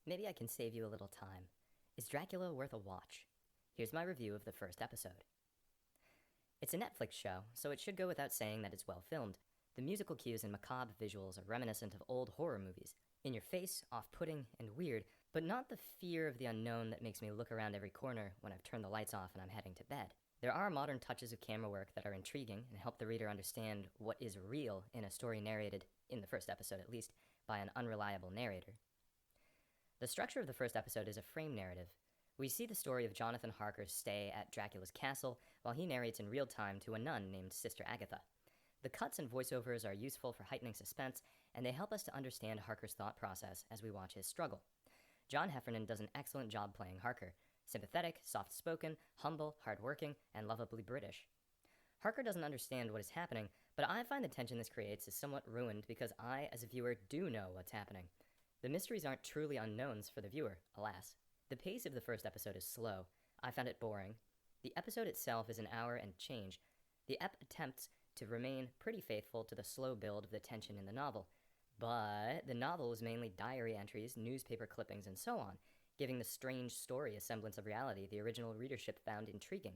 Maybe I can save you a little time. Is Dracula worth a watch? Here's my review of the first episode. It's a Netflix show, so it should go without saying that it's well filmed. The musical cues and macabre visuals are reminiscent of old horror movies. In your face, off-putting, and weird, but not the fear of the unknown that makes me look around every corner when I've turned the lights off and I'm heading to bed. There are modern touches of camera work that are intriguing and help the reader understand what is real in a story narrated, in the first episode at least, by an unreliable narrator. The structure of the first episode is a frame narrative. We see the story of Jonathan Harker's stay at Dracula's castle while he narrates in real time to a nun named Sister Agatha. The cuts and voiceovers are useful for heightening suspense, and they help us to understand Harker's thought process as we watch his struggle. John Heffernan does an excellent job playing Harker. Sympathetic, soft-spoken, humble, hard-working, and lovably British. Harker doesn't understand what is happening, but I find the tension this creates is somewhat ruined because I, as a viewer, do know what's happening. The mysteries aren't truly unknowns for the viewer, alas. The pace of the first episode is slow. I found it boring. The episode itself is an hour and change. The ep attempts to remain pretty faithful to the slow build of the tension in the novel, but the novel was mainly diary entries, newspaper clippings, and so on, giving the strange story a semblance of reality the original readership found intriguing.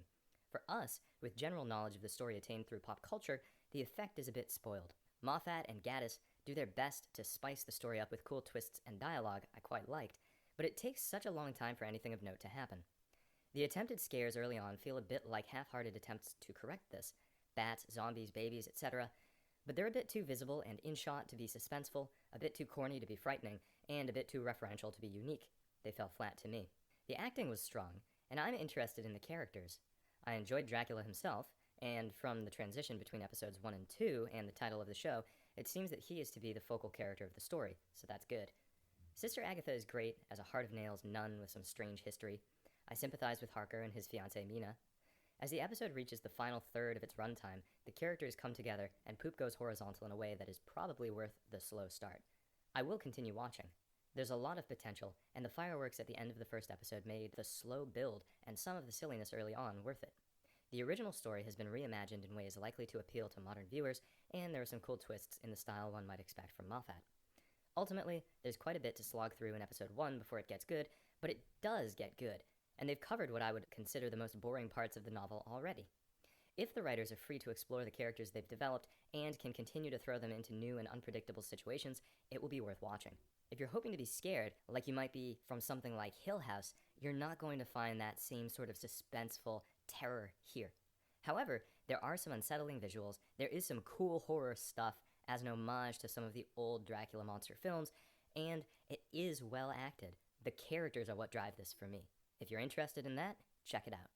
For us, with general knowledge of the story attained through pop culture, the effect is a bit spoiled. Moffat and Gaddis do their best to spice the story up with cool twists and dialogue I quite liked, but it takes such a long time for anything of note to happen. The attempted scares early on feel a bit like half-hearted attempts to correct this. Bats, zombies, babies, etc. But they're a bit too visible and in-shot to be suspenseful, a bit too corny to be frightening, and a bit too referential to be unique. They fell flat to me. The acting was strong, and I'm interested in the characters. I enjoyed Dracula himself, and from the transition between episodes 1 and 2 and the title of the show, it seems that he is to be the focal character of the story, so that's good. Sister Agatha is great as a heart-of-nails nun with some strange history. I sympathize with Harker and his fiancée Mina. As the episode reaches the final third of its runtime, the characters come together and poop goes horizontal in a way that is probably worth the slow start. I will continue watching. There's a lot of potential, and the fireworks at the end of the first episode made the slow build and some of the silliness early on worth it. The original story has been reimagined in ways likely to appeal to modern viewers, and there are some cool twists in the style one might expect from Moffat. Ultimately, there's quite a bit to slog through in episode 1 before it gets good, but it does get good, and they've covered what I would consider the most boring parts of the novel already. If the writers are free to explore the characters they've developed and can continue to throw them into new and unpredictable situations, it will be worth watching. If you're hoping to be scared, like you might be from something like Hill House, you're not going to find that same sort of suspenseful terror here. However, there are some unsettling visuals, there is some cool horror stuff as an homage to some of the old Dracula monster films, and it is well acted. The characters are what drive this for me. If you're interested in that, check it out.